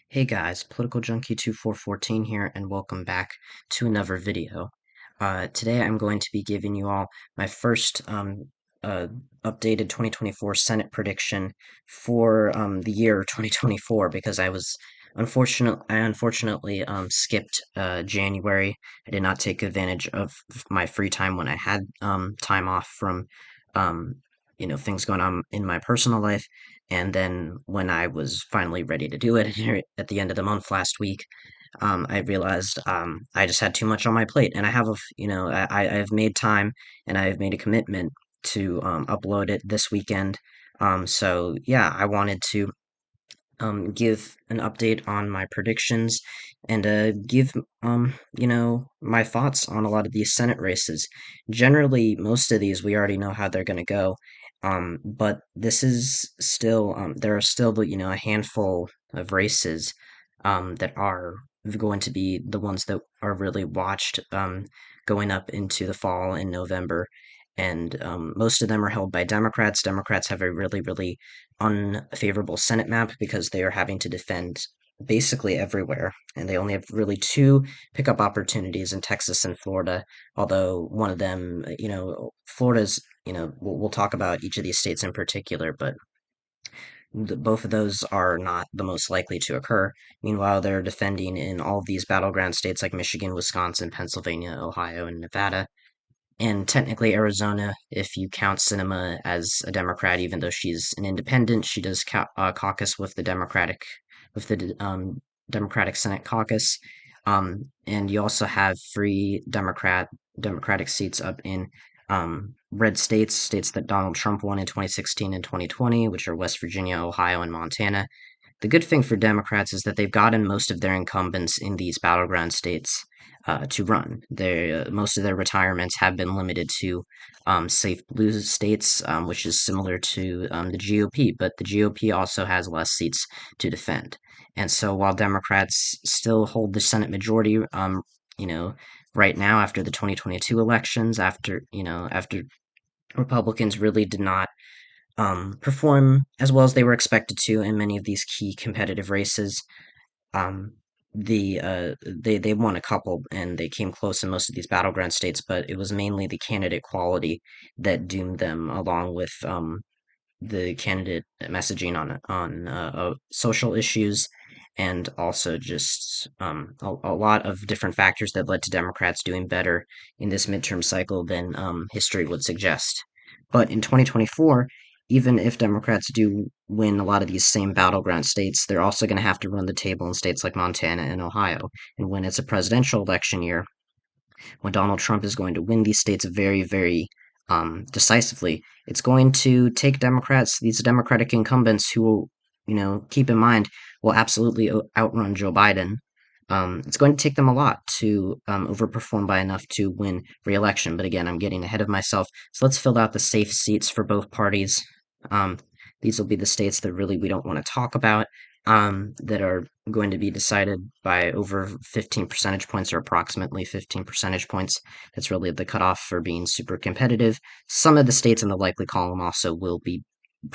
Hey guys, Political Junkie 2414 here, and welcome back to another video. Today I'm going to be giving you all my first uh, updated 2024 Senate prediction for the year 2024 because I unfortunately skipped January. I did not take advantage of my free time when I had time off from um, things going on in my personal life. And then when I was finally ready to do it here at the end of the month last week, I realized I just had too much on my plate, and I have I have made time and I have made a commitment to upload it this weekend. So yeah, I wanted to give an update on my predictions and give my thoughts on a lot of these Senate races. Generally, most of these we already know how they're going to go, but this is still there are still a handful of races that are going to be the ones that are really watched going up into the fall in November. And most of them are held by Democrats. Democrats have a really unfavorable Senate map because they are having to defend basically everywhere, and they only have really two pickup opportunities in Texas and Florida. Although one of them, Florida's, we'll talk about each of these states in particular, but both of those are not the most likely to occur. Meanwhile, they're defending in all of these battleground states like Michigan, Wisconsin, Pennsylvania, Ohio, and Nevada. And technically, Arizona, if you count Sinema as a Democrat, even though she's an independent, she does caucus with the Democratic Senate caucus. And you also have free Democratic seats up in red states that Donald Trump won in 2016 and 2020, which are West Virginia, Ohio, and Montana. The good thing for Democrats is that they've gotten most of their incumbents in these battleground states to run. Most of their retirements have been limited to safe blue states, which is similar to the GOP, but the GOP also has less seats to defend. And so while Democrats still hold the Senate majority, you know, right now after the 2022 elections, after Republicans really did not perform as well as they were expected to in many of these key competitive races. Um, they won a couple and they came close in most of these battleground states, but it was mainly the candidate quality that doomed them, along with the candidate messaging on social issues, and also just a lot of different factors that led to Democrats doing better in this midterm cycle than history would suggest. But in 2024, even if Democrats do win a lot of these same battleground states, they're also going to have to run the table in states like Montana and Ohio. And when it's a presidential election year, when Donald Trump is going to win these states very decisively, it's going to take Democrats, these Democratic incumbents who will, keep in mind, will absolutely outrun Joe Biden. It's going to take them a lot to overperform by enough to win re-election. But again, I'm getting ahead of myself. So let's fill out the safe seats for both parties. Um, these will be the states that really we don't want to talk about, that are going to be decided by over 15 percentage points or approximately 15 percentage points. That's really the cutoff for being super competitive. Some of the states in the likely column also will be,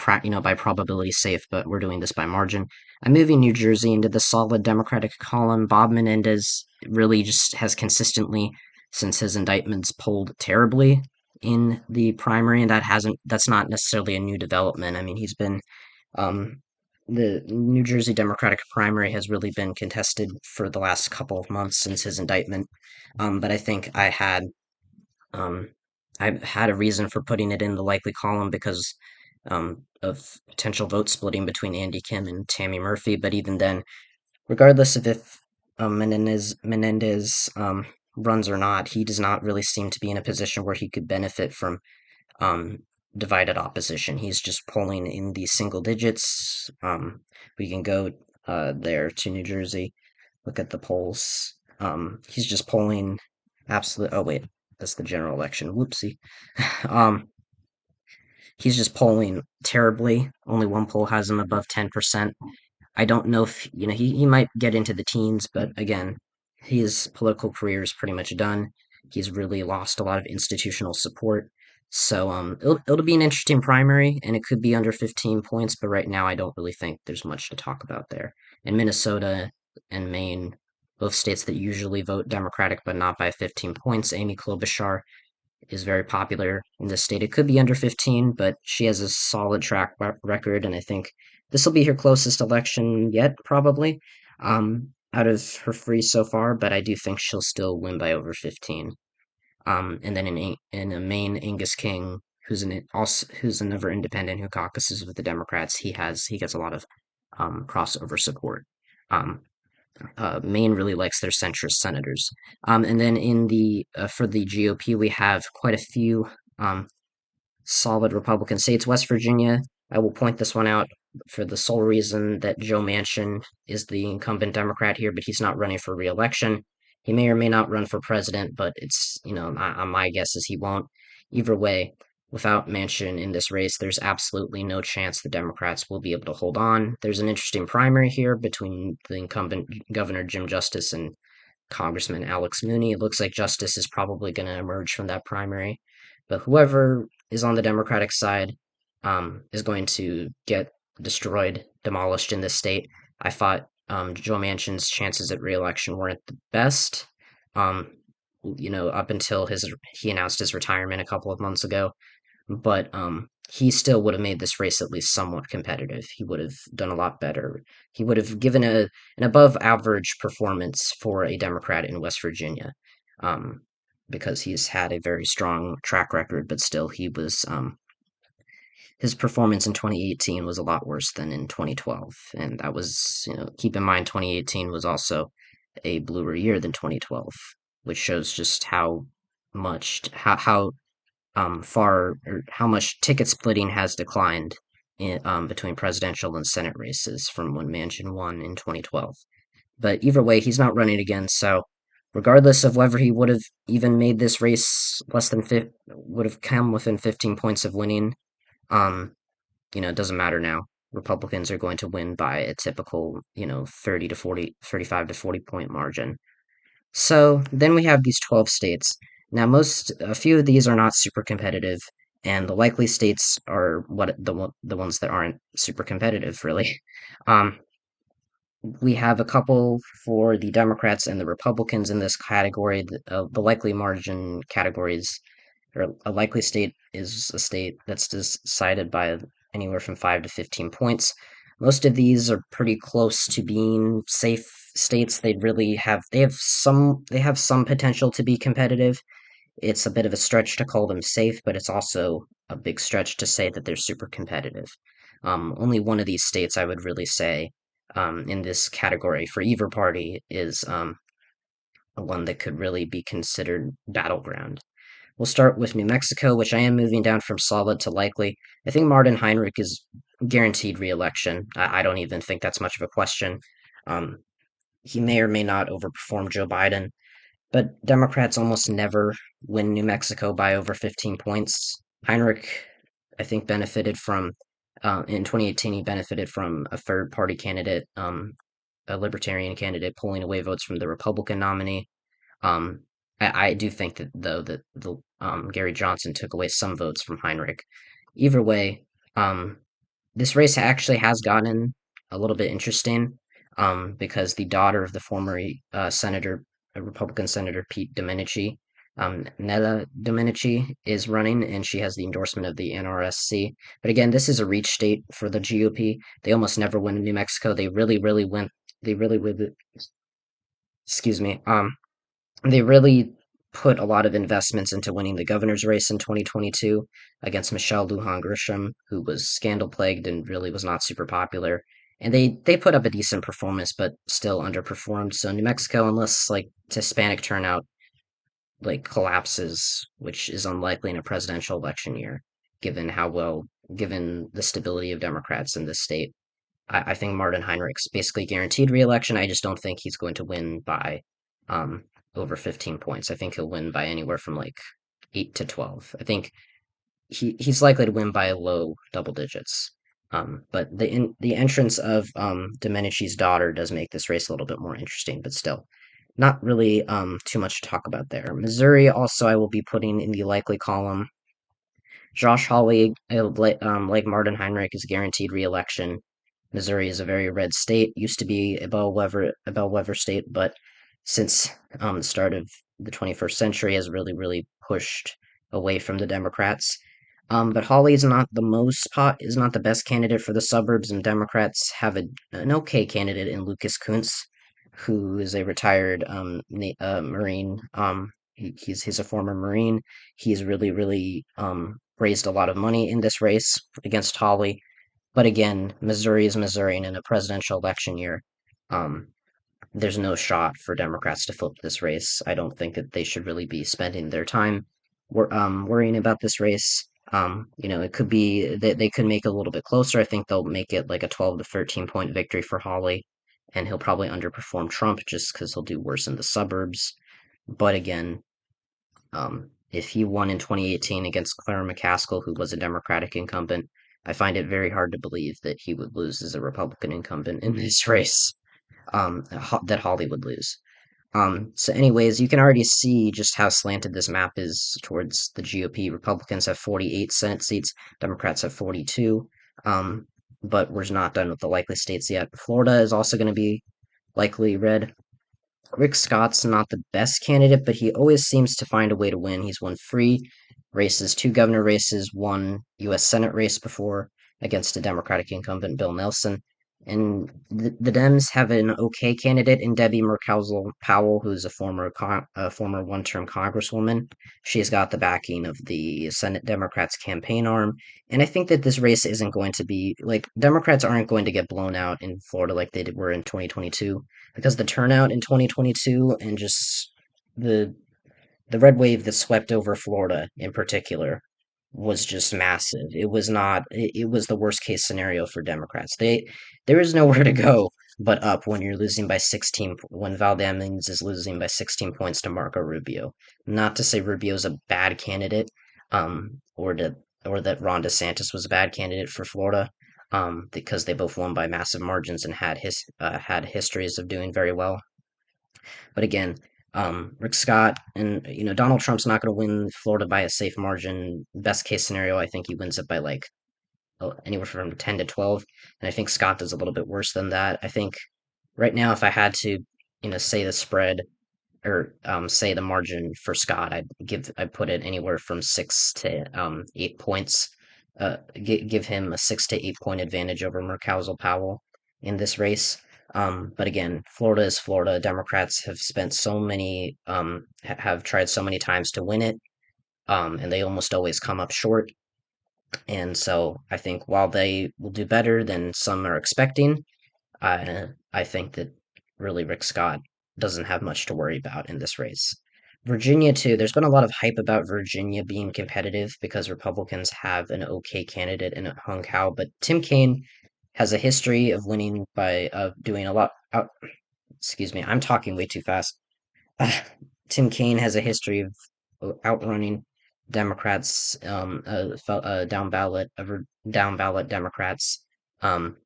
by probability safe, but we're doing this by margin. I'm moving New Jersey into the solid Democratic column. Bob Menendez really just has consistently, since his indictments, polled terribly in the primary, and that's not necessarily a new development. I mean, um, the New Jersey Democratic primary has really been contested for the last couple of months since his indictment. But I think um, I had a reason for putting it in the likely column because of potential vote splitting between Andy Kim and Tammy Murphy. But even then, regardless of if Menendez runs or not, he does not really seem to be in a position where he could benefit from um, divided opposition. He's just polling in the single digits. We can go there to New Jersey, look at the polls. He's just polling absolute. Oh wait, that's the general election. Whoopsie. um, he's just polling terribly. Only one poll has him above 10%. I don't know if he might get into the teens, but again, his political career is pretty much done. He's really lost a lot of institutional support. So it'll be an interesting primary, and it could be under 15 points. But right now, I don't really think there's much to talk about there. And Minnesota and Maine, both states that usually vote Democratic, but not by 15 points. Amy Klobuchar is very popular in this state. It could be under 15, but she has a solid record, and I think this will be her closest election yet, probably, out of her three so far. But I do think she'll still win by over 15. And then in a Maine, Angus King, who's another independent who caucuses with the Democrats, he gets a lot of crossover support. Um, Maine really likes their centrist senators. And then in the for the GOP, we have quite a few um, solid Republican states. West Virginia, I will point this one out for the sole reason that Joe Manchin is the incumbent Democrat here, but he's not running for re-election. He may or may not run for president, but it's, my guess is he won't. Either way, without Manchin in this race, there's absolutely no chance the Democrats will be able to hold on. There's an interesting primary here between the incumbent Governor Jim Justice and Congressman Alex Mooney. It looks like Justice is probably going to emerge from that primary. But whoever is on the Democratic side is going to get destroyed, demolished in this state. I thought Joe Manchin's chances at reelection weren't the best. Um, up until he announced his retirement a couple of months ago, but he still would have made this race at least somewhat competitive. He would have done a lot better. He would have given an above average performance for a Democrat in West Virginia, um, because he's had a very strong track record, but still his performance in 2018 was a lot worse than in 2012, and that was, keep in mind 2018 was also a bluer year than 2012, which shows just how far or how much ticket splitting has declined between presidential and Senate races from when Manchin won in 2012. But either way, he's not running again, so regardless of whether he would have even made this race would have come within 15 points of winning, um, it doesn't matter now. Republicans are going to win by a typical, 30 to 40, 35 to 40 point margin. So then we have these 12 states. Now, a few of these are not super competitive, and the likely states are the ones that aren't super competitive, really. Um, we have a couple for the Democrats and the Republicans in this category. The likely margin categories, or a likely state is a state that's decided by anywhere from 5 to 15 points. Most of these are pretty close to being safe states. They have some potential to be competitive. It's a bit of a stretch to call them safe, but it's also a big stretch to say that they're super competitive. Only one of these states I would really say in this category for either party is one that could really be considered battleground. We'll start with New Mexico, which I am moving down from solid to likely. I think Martin Heinrich is guaranteed re-election. I don't even think that's much of a question. Um, he may or may not overperform Joe Biden, but Democrats almost never win New Mexico by over 15 points. Heinrich, I think, in 2018, he benefited from a third party candidate, a libertarian candidate, pulling away votes from the Republican nominee. Um, I do think that though that the Gary Johnson took away some votes from Heinrich. Either way, um, this race actually has gotten a little bit interesting, because the daughter of the former Republican Senator Pete Domenici, Nella Domenici, is running, and she has the endorsement of the NRSC. But again, this is a reach state for the GOP. They almost never win in New Mexico. They really, really win. They really, really, excuse me. They really put a lot of investments into winning the governor's race in 2022 against Michelle Lujan Grisham, who was scandal plagued and really was not super popular. And they put up a decent performance, but still underperformed. So New Mexico, unless like Hispanic turnout like collapses, which is unlikely in a presidential election year, given the stability of Democrats in this state, I think Martin Heinrich's basically guaranteed re-election. I just don't think he's going to win by um, over 15 points. I think he'll win by anywhere from like 8 to 12. I think he's likely to win by low double digits. But the entrance of Domenici's daughter does make this race a little bit more interesting, but still not really too much to talk about there. Missouri also I will be putting in the likely column. Josh Hawley, like Martin Heinrich, is guaranteed re-election. Missouri is a very red state. Used to be a bellwether state, but since the start of the 21st century, has really pushed away from the Democrats. But Hawley is not is not the best candidate for the suburbs, and Democrats have an okay candidate in Lucas Kunce, who is a retired Marine. He's a former Marine. He's really raised a lot of money in this race against Hawley. But again, Missouri is Missouri, and in a presidential election year, um, there's no shot for Democrats to flip this race. I don't think that they should really be spending their time worrying about this race. It could be that they could make it a little bit closer. I think they'll make it like a 12 to 13 point victory for Hawley, and he'll probably underperform Trump just because he'll do worse in the suburbs. But again, if he won in 2018 against Claire McCaskill, who was a Democratic incumbent, I find it very hard to believe that he would lose as a Republican incumbent in this race. That Hawley would lose. So, anyways, you can already see just how slanted this map is towards the GOP. Republicans have 48 Senate seats, Democrats have 42. Um, but we're not done with the likely states yet. Florida is also going to be likely red. Rick Scott's not the best candidate, but he always seems to find a way to win. He's won three races, two governor races, one U.S. Senate race before against a Democratic incumbent, Bill Nelson. And the Dems have an okay candidate in Debbie Mercalzo Powell, who's a former one-term congresswoman. She's got the backing of the Senate Democrats campaign arm, and I think that this race isn't going to be like Democrats aren't going to get blown out in Florida like were in 2022 because the turnout in 2022 and just the the red wave that swept over Florida in particular was just massive. It was not it was the worst case scenario for Democrats. There is nowhere to go but up when you're losing by 16 when Val Demings is losing by 16 points to Marco Rubio. Not to say Rubio's a bad candidate or that Ron DeSantis was a bad candidate for Florida because they both won by massive margins and had histories of doing very well. But again, Rick Scott and Donald Trump's not going to win Florida by a safe margin. Best case scenario, I think he wins it by like anywhere from 10 to 12, and I think Scott does a little bit worse than that. I think right now, if I had to, say the spread or say the margin for Scott, I'd put it anywhere from 6 to 8 points. Give him a 6 to 8 point advantage over Murkowski Powell in this race. But again, Florida is Florida. Democrats have spent so many have tried so many times to win it, and they almost always come up short. And so I think while they will do better than some are expecting, I think that really Rick Scott doesn't have much to worry about in this race. Virginia, too, there's been a lot of hype about Virginia being competitive because Republicans have an okay candidate in Hung Kao, but Tim Kaine has a history of winning by doing a lot. Excuse me, I'm talking way too fast. Tim Kaine has a history of outrunning Democrats, down ballot Democrats, um,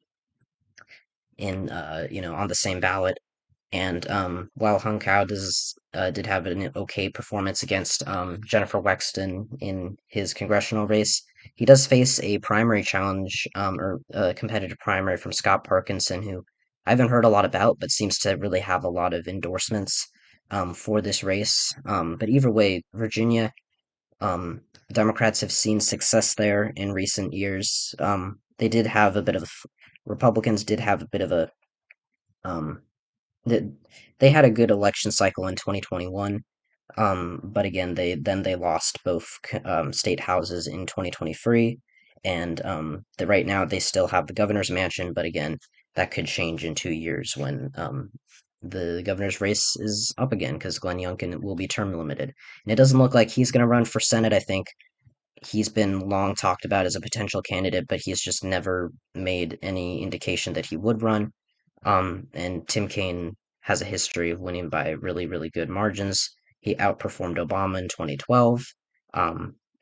in on the same ballot. And while Hung Kao did have an okay performance against Jennifer Wexton in his congressional race, he does face a primary challenge or a competitive primary from Scott Parkinson, who I haven't heard a lot about, but seems to really have a lot of endorsements for this race. But either way, Virginia, um, Democrats have seen success there in recent years. They did have a bit of Republicans did have a bit of a um, that they had a good election cycle in 2021. But again, they lost both state houses in 2023, and that right now they still have the governor's mansion. But again, that could change in 2 years when the governor's race is up again because Glenn Youngkin will be term limited, and it doesn't look like he's going to run for Senate. I think he's been long talked about as a potential candidate, but he's just never made any indication that he would run. And Tim Kaine has a history of winning by really good margins. He outperformed Obama in 2012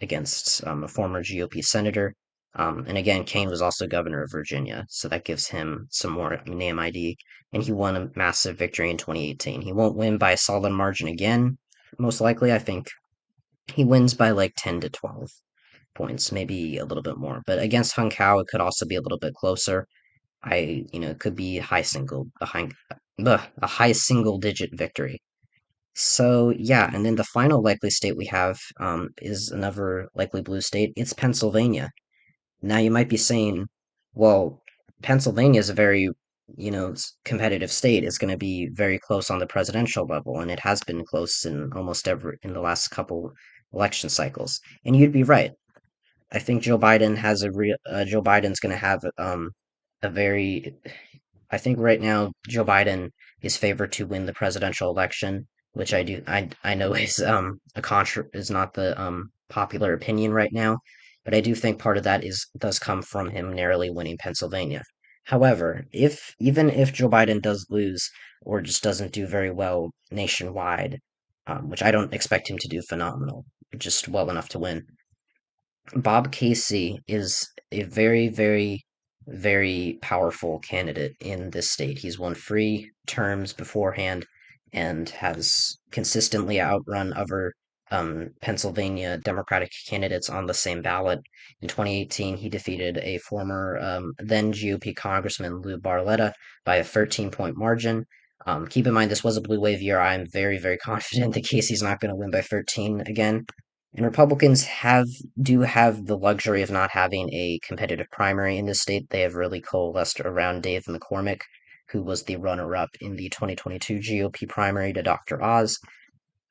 against a former GOP senator. And again, Kaine was also governor of Virginia, so that gives him some more name ID. And he won a massive victory in 2018. He won't win by a solid margin again, most likely. I think he wins by like 10 to 12. points, maybe a little bit more. But against Hung Kao, it could also be a little bit closer. It could be a high single digit victory. So yeah, and then the final likely state we have is another likely blue state. It's Pennsylvania. Now you might be saying, well, Pennsylvania is a very, competitive state. It's going to be very close on the presidential level, and it has been close in almost every in the last couple election cycles. And you'd be right. I think Joe Biden's going to have a very I think right now Joe Biden is favored to win the presidential election, which I know is not the popular opinion right now, but I do think part of that is does come from him narrowly winning Pennsylvania. However, if even if Joe Biden does lose or just doesn't do very well nationwide, which I don't expect him to do phenomenal, just well enough to win, Bob Casey is a very, very, very powerful candidate in this state. He's won three terms beforehand and has consistently outrun other Pennsylvania Democratic candidates on the same ballot. In 2018, he defeated a former then GOP Congressman Lou Barletta by a 13-point margin. Keep in mind, this was a blue wave year. I'm very, very confident that Casey's not going to win by 13 again. And Republicans do have the luxury of not having a competitive primary in this state. They have really coalesced around Dave McCormick, who was the runner-up in the 2022 GOP primary to Dr. Oz.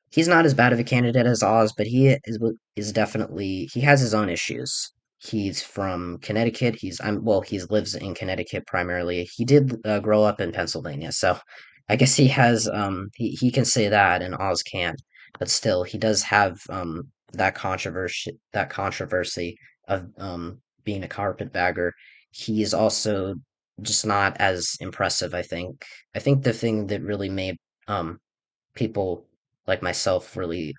He's not as bad of a candidate as Oz, but he is definitely he has his own issues. He's from Connecticut. He lives in Connecticut primarily. He did grow up in Pennsylvania, so I guess he can say that and Oz can't. But still, he does have that controversy of being a carpetbagger. He is also just not as impressive, I think. I think the thing that really made um people like myself really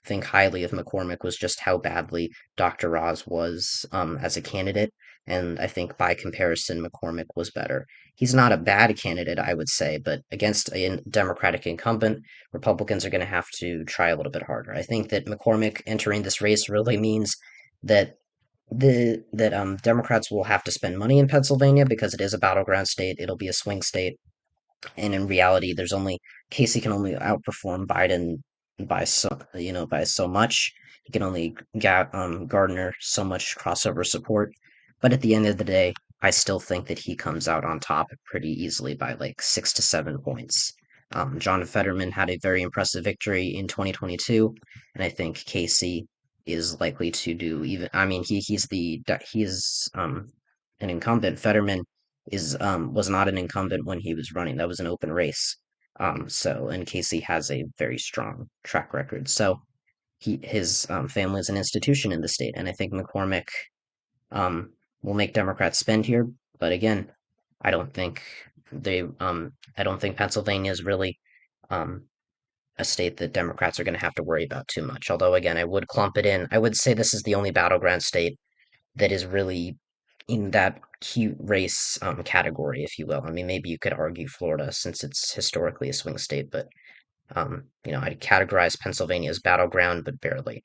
think highly of McCormick was just how badly Dr. Oz was as a candidate, and I think by comparison, McCormick was better. He's not a bad candidate, I would say, but against a Democratic incumbent, Republicans are going to have to try a little bit harder. I think that McCormick entering this race really means that Democrats will have to spend money in Pennsylvania because it is a battleground state. It'll be a swing state, and in reality, there's only Casey can only outperform Biden by so much. He can only garner so much crossover support. But at the end of the day, I still think that he comes out on top pretty easily by like 6 to 7 points. John Fetterman had a very impressive victory in 2022, and I think Casey is likely to do even. I mean, he's an incumbent. Fetterman is was not an incumbent when he was running. That was an open race. And Casey has a very strong track record. So his family is an institution in the state, and I think McCormick um will make Democrats spend here. But again, I don't think I don't think Pennsylvania is really um a state that Democrats are going to have to worry about too much. Although again, I would clump it in. I would say this is the only battleground state that is really in that cute race category, if you will. I mean, maybe you could argue Florida since it's historically a swing state, but I'd categorize Pennsylvania as battleground, but barely.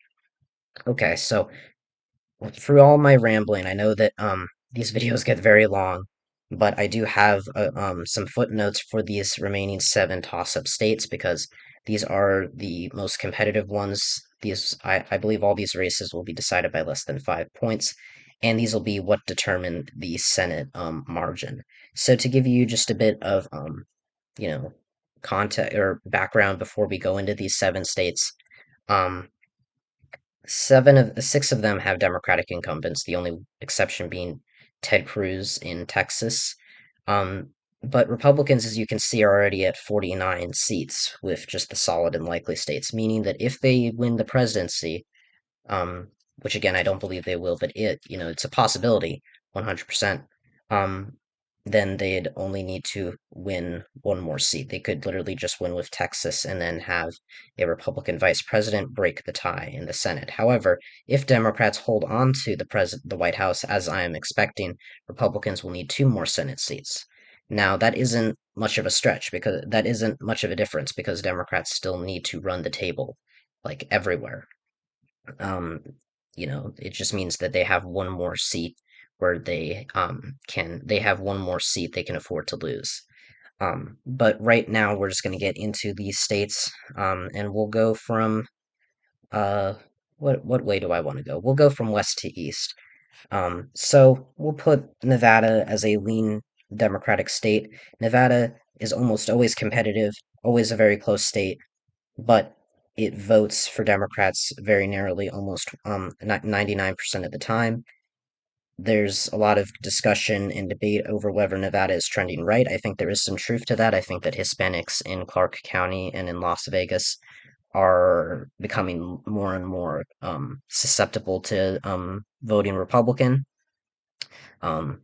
Okay, so through all my rambling, I know that these videos get very long, but I do have some footnotes for these remaining seven toss-up states because these are the most competitive ones. I believe all these races will be decided by less than 5 points, and these will be what determine the Senate margin. So to give you just a bit of you know, context or background before we go into these seven states, um, 6 of them have Democratic incumbents, the only exception being Ted Cruz in Texas. Um, but Republicans, as you can see, are already at 49 seats with just the solid and likely states, meaning that if they win the presidency, um, which again I don't believe they will, but it's a possibility, 100%. Um, then they'd only need to win one more seat. They could literally just win with Texas and then have a Republican vice president break the tie in the Senate. However, if Democrats hold on to the White House, as I am expecting, Republicans will need two more Senate seats. Now, that isn't much of a stretch because that isn't much of a difference because Democrats still need to run the table like everywhere. Um, it just means that they have one more seat where they have one more seat they can afford to lose. But right now we're just going to get into these states, and we'll go from uh, what way do I want to go? We'll go from west to east. So we'll put Nevada as a lean Democratic state. Nevada is almost always competitive, always a very close state, but it votes for Democrats very narrowly, almost 99% of the time. There's a lot of discussion and debate over whether Nevada is trending right. I think there is some truth to that. I think that Hispanics in Clark County and in Las Vegas are becoming more and more susceptible to voting Republican. Um,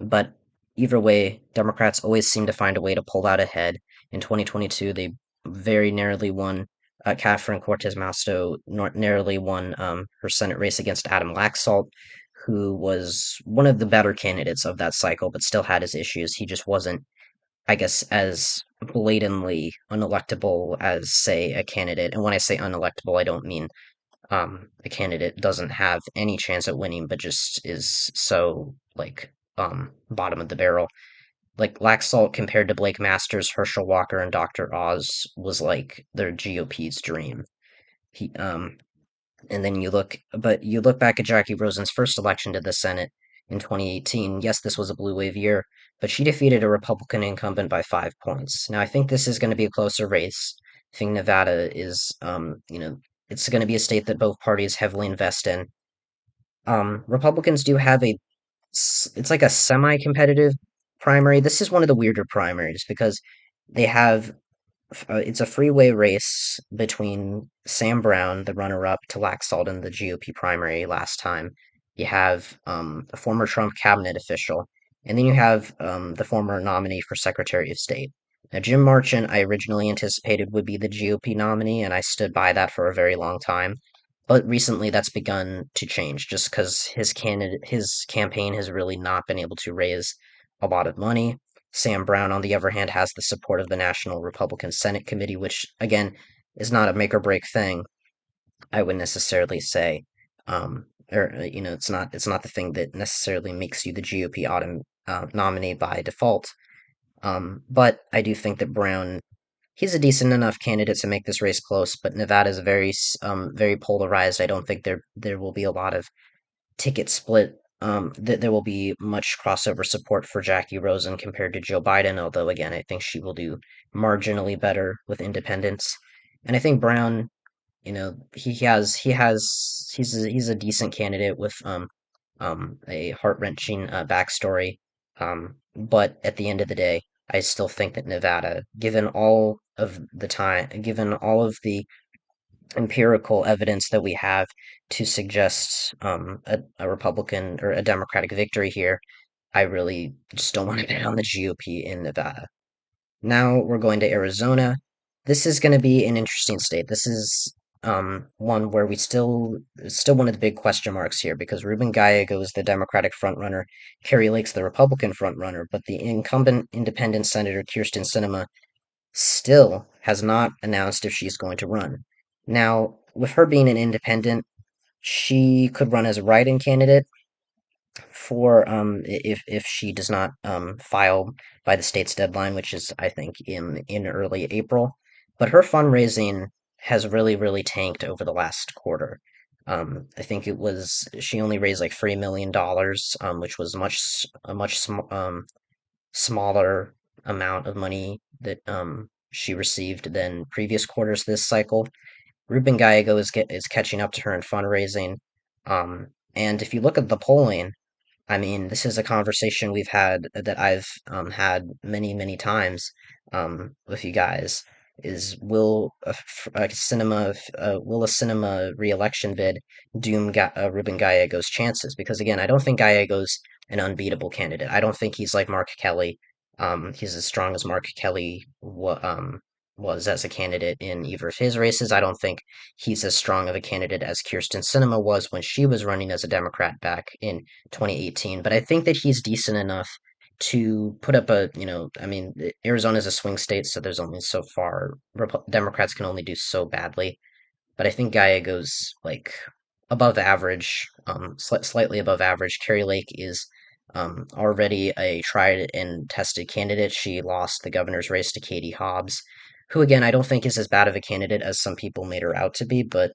but either way, Democrats always seem to find a way to pull out ahead. In 2022, they very narrowly won. Catherine Cortez Masto narrowly won her Senate race against Adam Laxalt, who was one of the better candidates of that cycle, but still had his issues. He just wasn't, I guess, as blatantly unelectable as, say, a candidate. And when I say unelectable, I don't mean a candidate doesn't have any chance at winning, but just is so like bottom of the barrel. Like Laxalt compared to Blake Masters, Herschel Walker, and Dr. Oz was like their GOP's dream. He and then you look back at Jackie Rosen's first election to the Senate in 2018. Yes, this was a blue wave year, but she defeated a Republican incumbent by 5 points. Now, I think this is going to be a closer race. I think Nevada is, it's going to be a state that both parties heavily invest in. Republicans do have it's like a semi-competitive primary. This is one of the weirder primaries because they have it's a freeway race between Sam Brown, the runner-up to Laxalt in the GOP primary last time. You have a former Trump cabinet official, and then you have the former nominee for Secretary of State. Now, Jim Marchant, I originally anticipated would be the GOP nominee, and I stood by that for a very long time. But recently, that's begun to change, just because his campaign has really not been able to raise a lot of money. Sam Brown, on the other hand, has the support of the National Republican Senate Committee, which, again, is not a make or break thing, I would necessarily say. It's not the thing that necessarily makes you the GOP nominee by default. But I do think that Brown, he's a decent enough candidate to make this race close, but Nevada is very polarized. I don't think there will be a lot of ticket split. There will be much crossover support for Jackie Rosen compared to Joe Biden, although again, I think she will do marginally better with independents. And I think Brown, he's a decent candidate with a heart-wrenching backstory. But at the end of the day, I still think that Nevada, given all of the empirical evidence that we have to suggest a Republican or a Democratic victory here, I really just don't want to bet on the GOP in Nevada. Now we're going to Arizona. This is going to be an interesting state. This is one where still one of the big question marks here because Ruben Gallego is the Democratic frontrunner, Kerry Lake's the Republican frontrunner, but the incumbent independent Senator Kirsten Sinema still has not announced if she's going to run. Now, with her being an independent, she could run as a write-in candidate for if she does not file by the state's deadline, which is I think in early April. But her fundraising has really tanked over the last quarter. I think she only raised like $3 million, which was a smaller amount of money that she received than previous quarters this cycle. Ruben Gallego is catching up to her in fundraising. And if you look at the polling, I mean, this is a conversation I've had many times with you guys. Is will a cinema re-election bid doom Ruben Gallego's chances? Because again, I don't think Gallego's an unbeatable candidate. I don't think he's like Mark Kelly. He's as strong as Mark Kelly was as a candidate in either of his races. I don't think he's as strong of a candidate as Kirsten Sinema was when she was running as a Democrat back in 2018, but I think that he's decent enough to put up I mean, Arizona's a swing state, so there's only so far. Democrats can only do so badly, but I think Gallego's like above average, slightly above average. Carrie Lake is already a tried and tested candidate. She lost the governor's race to Katie Hobbs, who, again, I don't think is as bad of a candidate as some people made her out to be, but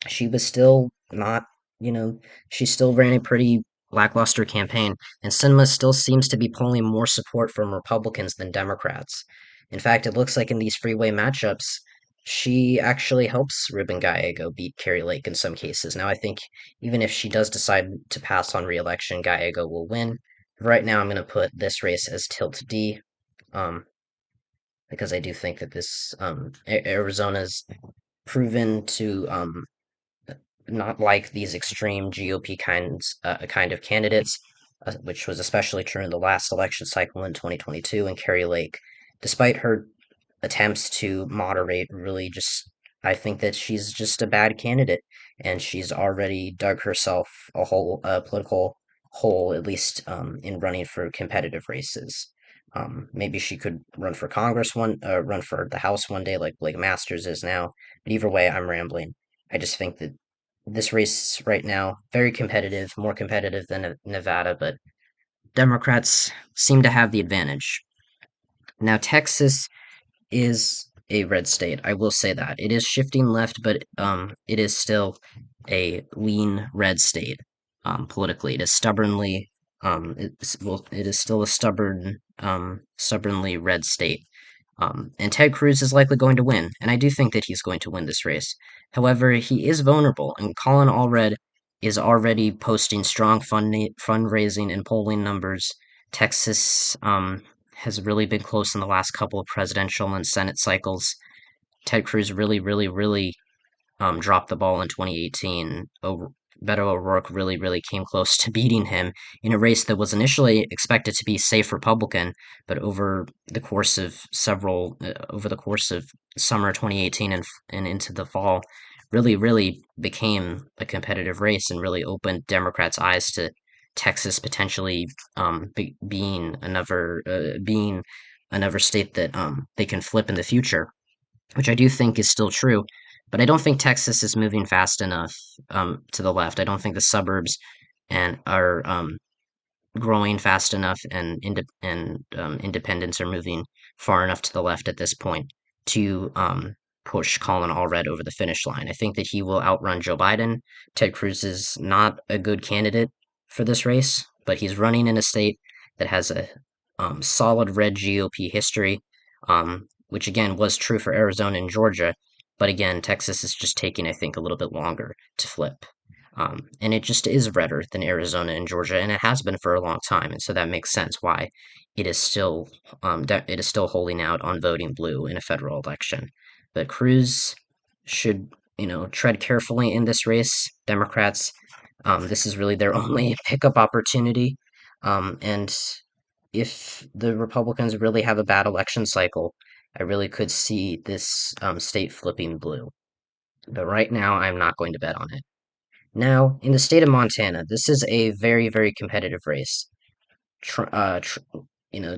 she was still not, you know, she still ran a pretty lackluster campaign, and Sinema still seems to be pulling more support from Republicans than Democrats. In fact, it looks like in these freeway matchups, she actually helps Ruben Gallego beat Carrie Lake in some cases. Now, I think even if she does decide to pass on re-election, Gallego will win. Right now, I'm going to put this race as tilt D, um, because I do think that this Arizona's proven to not like these extreme GOP kind of candidates, which was especially true in the last election cycle in 2022. And Carrie Lake, despite her attempts to moderate, really just I think that she's just a bad candidate, and she's already dug herself a whole political hole, at least in running for competitive races. Maybe she could run for the House one day, like Blake Masters is now. But either way, I'm rambling. I just think that this race right now very competitive, more competitive than Nevada, but Democrats seem to have the advantage. Now, Texas is a red state. I will say that it is shifting left, but it is still a lean red state. Politically, it is stubbornly it is still a stubbornly red state. And Ted Cruz is likely going to win, and I do think that he's going to win this race. However, he is vulnerable, and Colin Allred is already posting strong fundraising and polling numbers. Texas has really been close in the last couple of presidential and Senate cycles. Ted Cruz really dropped the ball in 2018. Beto O'Rourke really came close to beating him in a race that was initially expected to be safe Republican, but over the course of summer 2018 and into the fall, really became a competitive race and really opened Democrats' eyes to Texas potentially being another state that they can flip in the future, which I do think is still true. But I don't think Texas is moving fast enough to the left. I don't think the suburbs and are growing fast enough, and independents are moving far enough to the left at this point to push Colin Allred over the finish line. I think that he will outrun Joe Biden. Ted Cruz is not a good candidate for this race, but he's running in a state that has a solid red GOP history, which again was true for Arizona and Georgia. But again, Texas is just taking, I think, a little bit longer to flip. And it just is redder than Arizona and Georgia, and it has been for a long time, and so that makes sense why it is still holding out on voting blue in a federal election. But Cruz should, tread carefully in this race. Democrats, this is really their only pickup opportunity, and if the Republicans really have a bad election cycle, I really could see this state flipping blue. But right now, I'm not going to bet on it. Now, in the state of Montana, this is a very competitive race. Tr- uh, tr-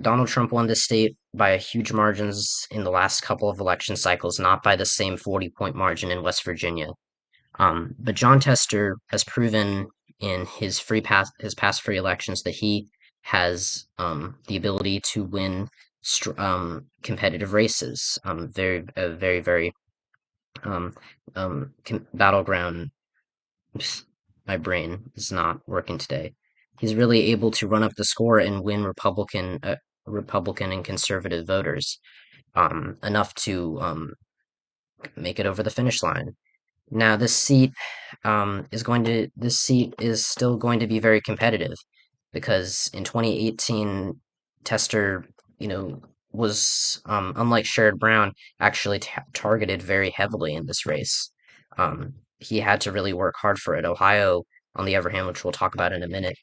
Donald Trump won this state by huge margins in the last couple of election cycles, not by the same 40-point margin in West Virginia. But John Tester has proven in his past free elections that he has the ability to win competitive races. Very um, battleground. My brain is not working today. He's really able to run up the score and win Republican and conservative voters enough to make it over the finish line. Now, this seat is still going to be very competitive because in 2018, Tester, you know, was unlike Sherrod Brown, actually targeted very heavily in this race. He had to really work hard for it. Ohio, on the other hand, which we'll talk about in a minute,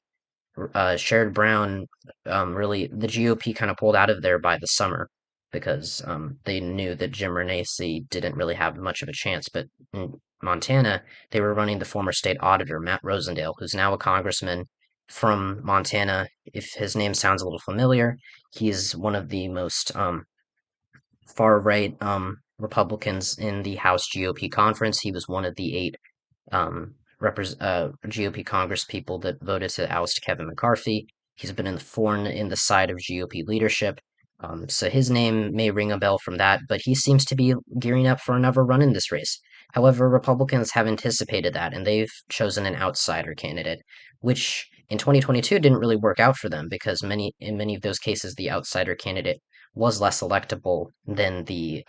Sherrod Brown, really, the GOP kind of pulled out of there by the summer because they knew that Jim Renacci didn't really have much of a chance. But in Montana, they were running the former state auditor, Matt Rosendale, who's now a congressman from Montana. If his name sounds a little familiar, he's one of the most far right Republicans in the House GOP conference. He was one of the eight GOP Congress people that voted to oust Kevin McCarthy. He's been in the thorn in the side of GOP leadership. So his name may ring a bell from that, but he seems to be gearing up for another run in this race. However, Republicans have anticipated that, and they've chosen an outsider candidate, which in 2022 didn't really work out for them because in many of those cases, the outsider candidate was less electable than the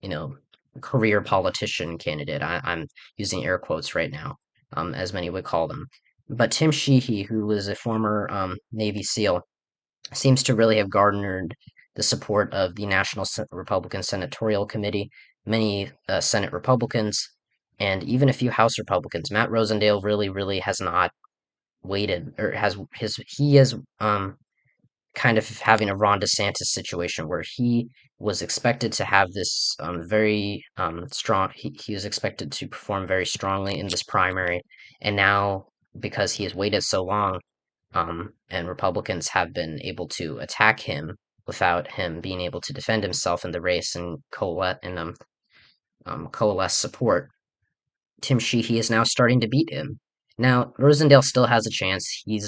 you know, career politician candidate. I'm using air quotes right now, as many would call them. But Tim Sheehy, who was a former Navy SEAL, seems to really have garnered the support of the National Republican Senatorial Committee, many Senate Republicans, and even a few House Republicans. Matt Rosendale really has not waited, or he has kind of having a Ron DeSantis situation where he was expected to have this very strong. He was expected to perform very strongly in this primary, and now because he has waited so long, and Republicans have been able to attack him without him being able to defend himself in the race and coalesce support. Tim Sheehy is now starting to beat him. Now, Rosendale still has a chance. He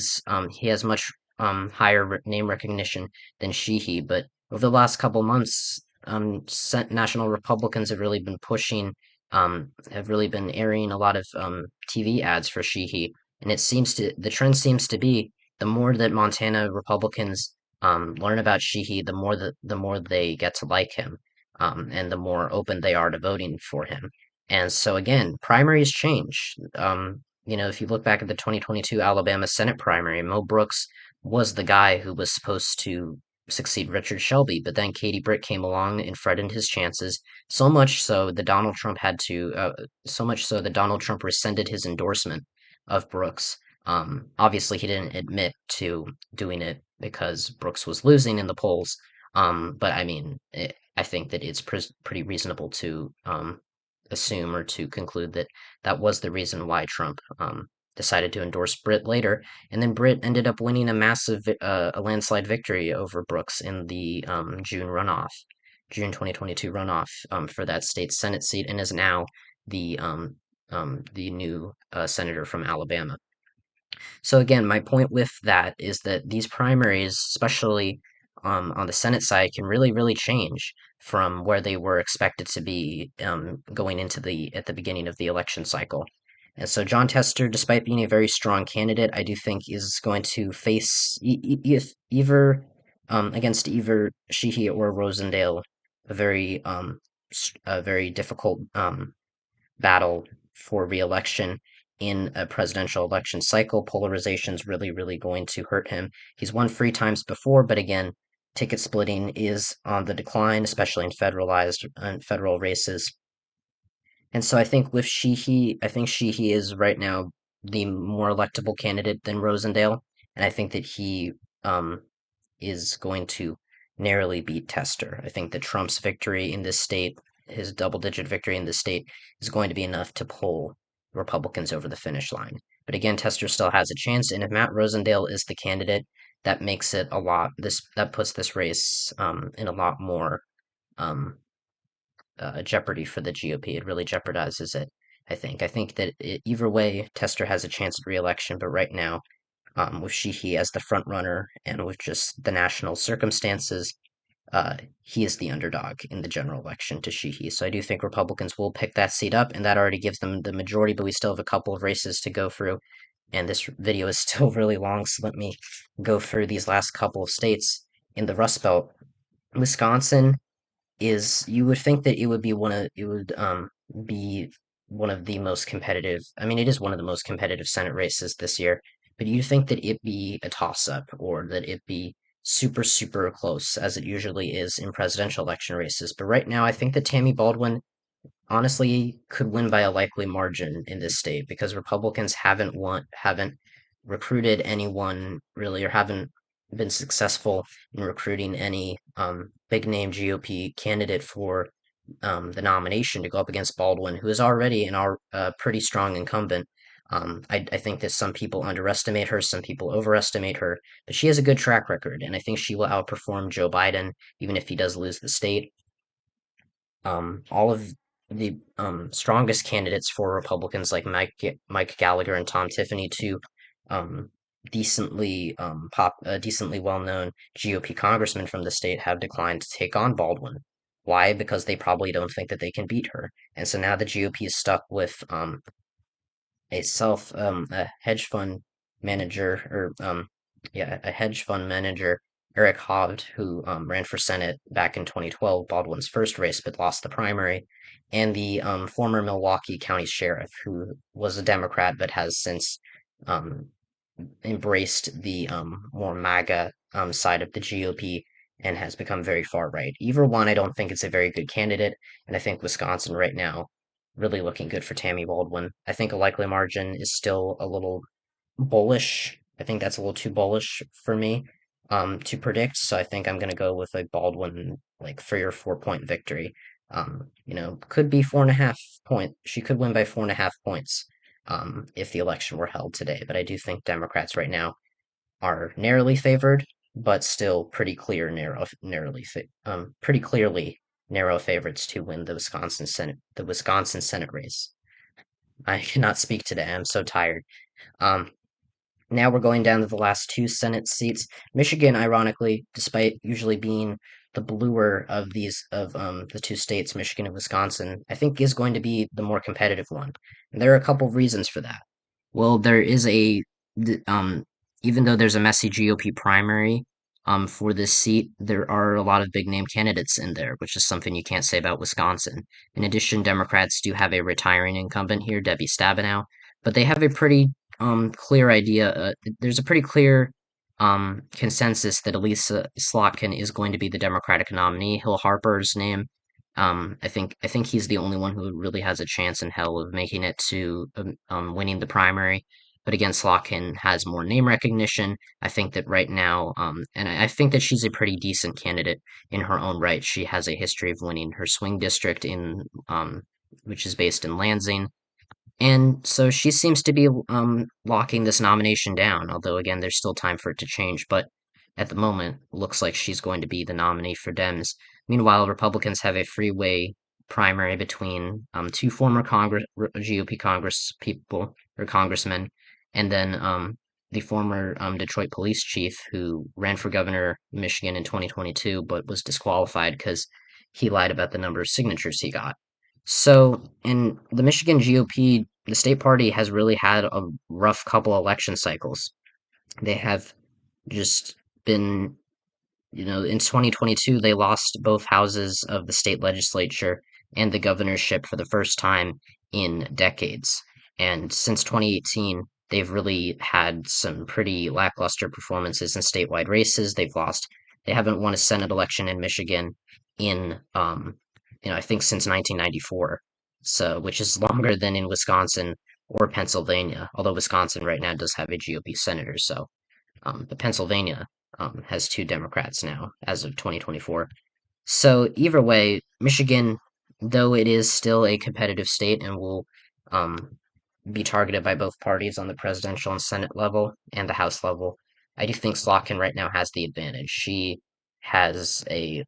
has much higher name recognition than Sheehy, but over the last couple months, national Republicans have really been airing a lot of TV ads for Sheehy, and the trend seems to be the more that Montana Republicans learn about Sheehy, the more they get to like him, and the more open they are to voting for him. And so again, primaries change. If you look back at the 2022 Alabama Senate primary, Mo Brooks was the guy who was supposed to succeed Richard Shelby, but then Katie Britt came along and threatened his chances so much so that Donald Trump rescinded his endorsement of Brooks. Obviously, he didn't admit to doing it because Brooks was losing in the polls. But I mean, I think that it's pretty reasonable to assume or to conclude that that was the reason why Trump decided to endorse Britt later, and then Britt ended up winning a landslide victory over Brooks in the June 2022 runoff for that state Senate seat, and is now the the new senator from Alabama. So again, my point with that is that these primaries, especially on the Senate side, can really change from where they were expected to be going into the at the beginning of the election cycle. And so John Tester, despite being a very strong candidate, I do think is going to face either against either Sheehy or Rosendale a a very difficult battle for re-election in a presidential election cycle. Polarization is really going to hurt him. He's won 3 times before, but again, ticket splitting is on the decline, especially in federal races. And so I think Sheehy is right now the more electable candidate than Rosendale, and I think that he um, is going to narrowly beat Tester. I think that Trump's victory in this state, his double-digit victory in this state, is going to be enough to pull Republicans over the finish line. But again, Tester still has a chance, and if Matt Rosendale is the candidate, that makes it a lot. That puts this race in a lot more um, jeopardy for the GOP. It really jeopardizes it. I think that either way, Tester has a chance at re-election, but right now with Sheehy as the front runner and with just the national circumstances, he is the underdog in the general election to Sheehy. So I do think Republicans will pick that seat up, and that already gives them the majority, but we still have a couple of races to go through. And this video is still really long, so let me go through these last couple of states in the Rust Belt. Wisconsin is you would think that it would be one of the most competitive. I mean, it is one of the most competitive Senate races this year, but you'd think that it be a toss-up or that it be super close as it usually is in presidential election races. But right now, I think that Tammy Baldwin honestly could win by a likely margin in this state because Republicans haven't recruited anyone really or haven't been successful in recruiting any big name GOP candidate for the nomination to go up against Baldwin, who is already pretty strong incumbent. I think that some people underestimate her, some people overestimate her, but she has a good track record, and I think she will outperform Joe Biden, even if he does lose the state. All of the strongest candidates for Republicans like Mike Gallagher and Tom Tiffany, two um, decently well-known GOP congressmen from the state, have declined to take on Baldwin. Why? Because they probably don't think that they can beat her, and so now the GOP is stuck with a hedge fund manager, a hedge fund manager, Eric Hovde, who ran for Senate back in 2012, Baldwin's first race, but lost the primary, and the former Milwaukee County Sheriff, who was a Democrat but has since um, embraced the more MAGA side of the GOP and has become very far right. Either one, I don't think it's a very good candidate, and I think Wisconsin right now really looking good for Tammy Baldwin. I think a likely margin is still a little bullish. I think that's a little too bullish for me to predict. So I think I'm gonna go with a Baldwin like 3 or 4 point victory. Could be 4.5 point. She could win by 4.5 points if the election were held today. But I do think Democrats right now are narrowly favored, but still pretty clearly narrow favorites to win the Wisconsin Senate race. I cannot speak today. I'm so tired. Um, Now we're going down to the last two Senate seats. Michigan, ironically, despite usually being the bluer of the two states, Michigan and Wisconsin, I think is going to be the more competitive one. And there are a couple of reasons for that. Well, there is even though there's a messy GOP primary, for this seat, there are a lot of big name candidates in there, which is something you can't say about Wisconsin. In addition, Democrats do have a retiring incumbent here, Debbie Stabenow, but they have a pretty clear idea. There's a pretty clear consensus that Elisa Slotkin is going to be the Democratic nominee. Hill Harper's name, I think he's the only one who really has a chance in hell of making it to winning the primary. But again, Slotkin has more name recognition. I think that right now, and I think that she's a pretty decent candidate in her own right. She has a history of winning her swing district which is based in Lansing, and so she seems to be locking this nomination down, although again, there's still time for it to change. But at the moment, looks like she's going to be the nominee for Dems. Meanwhile, Republicans have a freeway primary between two former GOP Congress people or congressmen, and then the former Detroit police chief who ran for governor of Michigan in 2022, but was disqualified because he lied about the number of signatures he got. So, in the Michigan GOP, the state party has really had a rough couple election cycles. They have just been, in 2022, they lost both houses of the state legislature and the governorship for the first time in decades. And since 2018, they've really had some pretty lackluster performances in statewide races. They haven't won a Senate election in Michigan in, I think since 1994. So, which is longer than in Wisconsin or Pennsylvania, although Wisconsin right now does have a GOP senator. So, but Pennsylvania has two Democrats now as of 2024. So either way, Michigan, though it is still a competitive state and will um, be targeted by both parties on the presidential and Senate level and the House level, I do think Slotkin right now has the advantage. Has a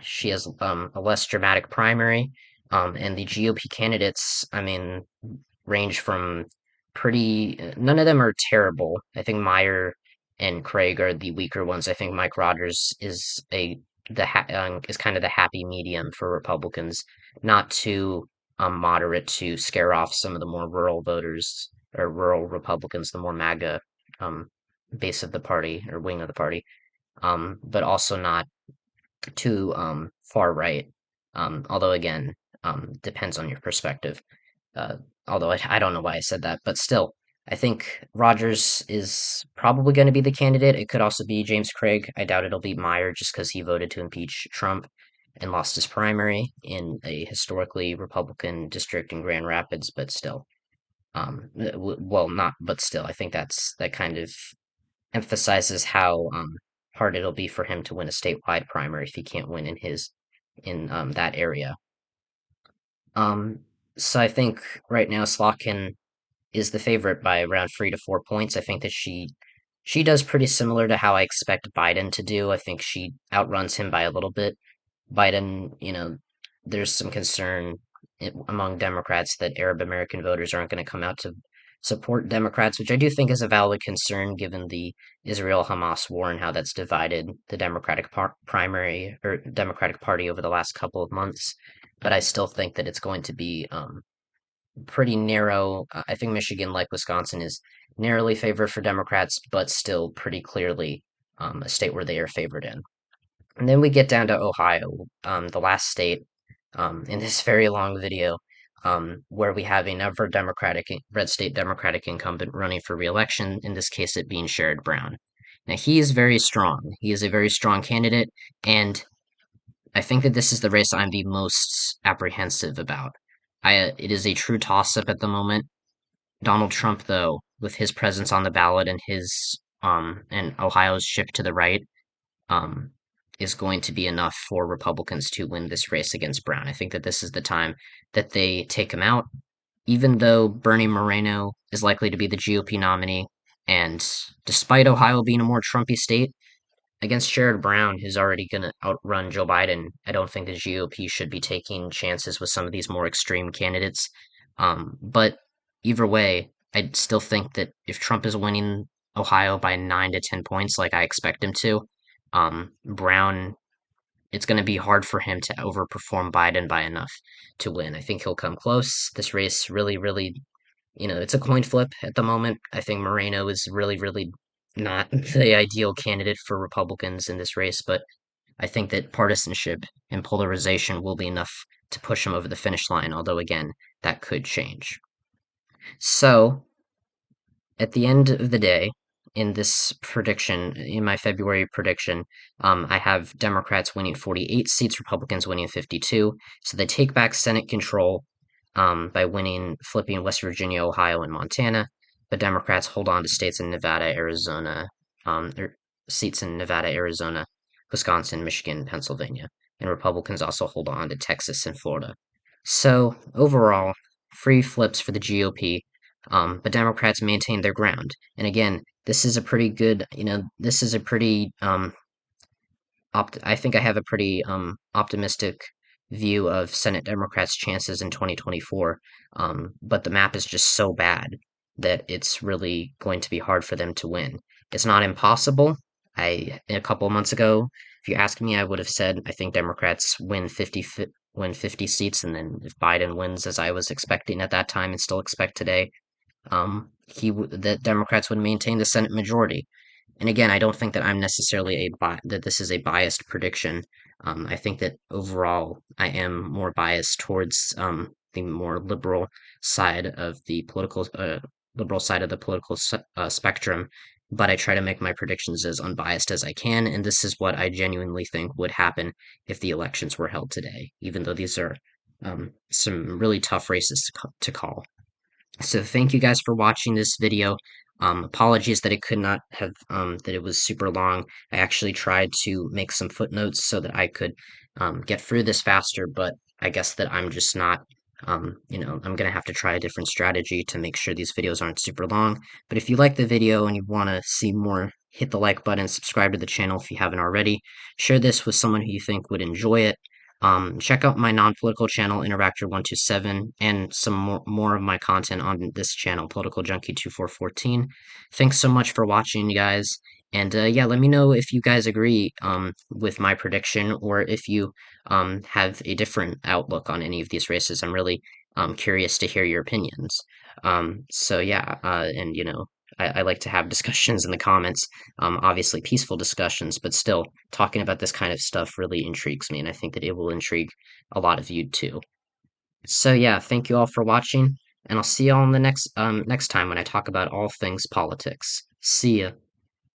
she has a less dramatic primary, and the GOP candidates, I mean, range from none of them are terrible. I think Meyer and Craig are the weaker ones. I think Mike Rogers is kind of the happy medium for Republicans, not too moderate to scare off some of the more rural voters or rural Republicans, the more MAGA um, base of the party or wing of the party, but also not too far right. Although again, depends on your perspective. Uh, Although I don't know why I said that, but still, I think Rogers is probably going to be the candidate. It could also be James Craig. I doubt it'll be Meyer just because he voted to impeach Trump and lost his primary in a historically Republican district in Grand Rapids, but still. Well, not, but still, I think that kind of emphasizes how hard it'll be for him to win a statewide primary if he can't win in that area. Um, so I think right now Slotkin is the favorite by around 3 to 4 points. I think that she does pretty similar to how I expect Biden to do. I think she outruns him by a little bit. Biden, there's some concern among Democrats that Arab American voters aren't going to come out to support Democrats, which I do think is a valid concern given the Israel-Hamas war and how that's divided the primary or Democratic Party over the last couple of months. But I still think that it's going to be pretty narrow. I think Michigan, like Wisconsin, is narrowly favored for Democrats, but still pretty clearly a state where they are favored in. And then we get down to Ohio, the last state in this very long video, where we have another red state Democratic incumbent running for reelection, in this case it being Sherrod Brown. Now, he is very strong. He is a very strong candidate, and I think that this is the race I'm the most apprehensive about. It is a true toss-up at the moment. Donald Trump, though, with his presence on the ballot and his and Ohio's shift to the right, um, is going to be enough for Republicans to win this race against Brown. I think that this is the time that they take him out, even though Bernie Moreno is likely to be the GOP nominee. And despite Ohio being a more Trumpy state, against Sherrod Brown, who's already going to outrun Joe Biden, I don't think the GOP should be taking chances with some of these more extreme candidates. But either way, I still think that if Trump is winning Ohio by 9 to 10 points, like I expect him to, Brown, it's going to be hard for him to overperform Biden by enough to win. I think he'll come close. This race really, really, it's a coin flip at the moment. I think Moreno is really, really not the ideal candidate for Republicans in this race, but I think that partisanship and polarization will be enough to push him over the finish line, although again, that could change. So, at the end of the day, in this prediction, in my February prediction, I have Democrats winning 48 seats, Republicans winning 52. So they take back Senate control by flipping West Virginia, Ohio, and Montana. But Democrats hold on to states in Nevada, Arizona, seats in Nevada, Arizona, Wisconsin, Michigan, Pennsylvania. And Republicans also hold on to Texas and Florida. So overall, free flips for the GOP, but Democrats maintain their ground. And again, this is a pretty good, this is a pretty I think I have a pretty optimistic view of Senate Democrats' chances in 2024. But the map is just so bad that it's really going to be hard for them to win. It's not impossible. A couple of months ago, if you asked me, I would have said I think Democrats win 50 seats, and then if Biden wins as I was expecting at that time and still expect today, the Democrats would maintain the Senate majority. And again, I don't think that I'm necessarily that this is a biased prediction. I think that overall, I am more biased towards the more liberal side of the political spectrum. But I try to make my predictions as unbiased as I can, and this is what I genuinely think would happen if the elections were held today. Even though these are some really tough races to call. So thank you guys for watching this video. Apologies that it could not have, that it was super long. I actually tried to make some footnotes so that I could get through this faster, but I guess that I'm just not, I'm gonna have to try a different strategy to make sure these videos aren't super long. But if you like the video and you want to see more, hit the like button, subscribe to the channel if you haven't already. Share this with someone who you think would enjoy it. Check out my non-political channel, Interactor127, and some more of my content on this channel, Political Junkie 2414. Thanks so much for watching, you guys. And yeah, let me know if you guys agree with my prediction or if you have a different outlook on any of these races. I'm really curious to hear your opinions. So yeah, and I like to have discussions in the comments, obviously peaceful discussions, but still talking about this kind of stuff really intrigues me, and I think that it will intrigue a lot of you too. So yeah, thank you all for watching, and I'll see you all in the next time when I talk about all things politics. See ya.